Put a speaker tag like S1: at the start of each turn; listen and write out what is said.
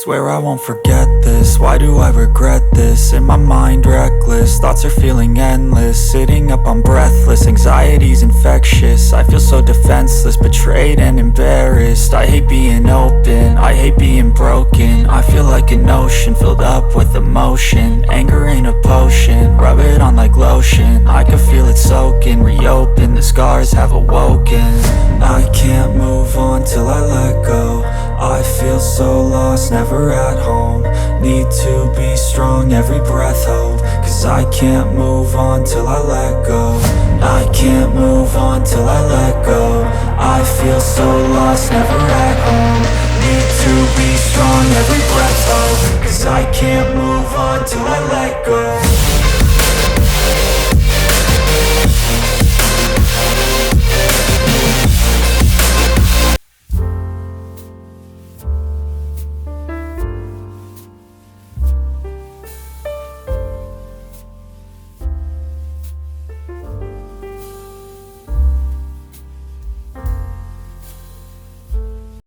S1: Swear I won't forget this, why do I regret this? In my mind reckless, thoughts are feeling endless. Sitting up I'm breathless, anxiety's infectious. I feel so defenseless, betrayed and embarrassed. I hate being open, I hate being broken. I feel like an ocean filled up with emotion. Anger ain't a potion, rub it on like lotion. I can feel it soaking, reopen, the scars have awoken. I can't move on till I let go. I feel so lost, never at home. Need to be strong, every breath hope. Cause I can't move on till I let go. I can't move on till I let go. I feel so lost, never at home. Need to be strong, every breath hope. Cause I can't move on till I let go.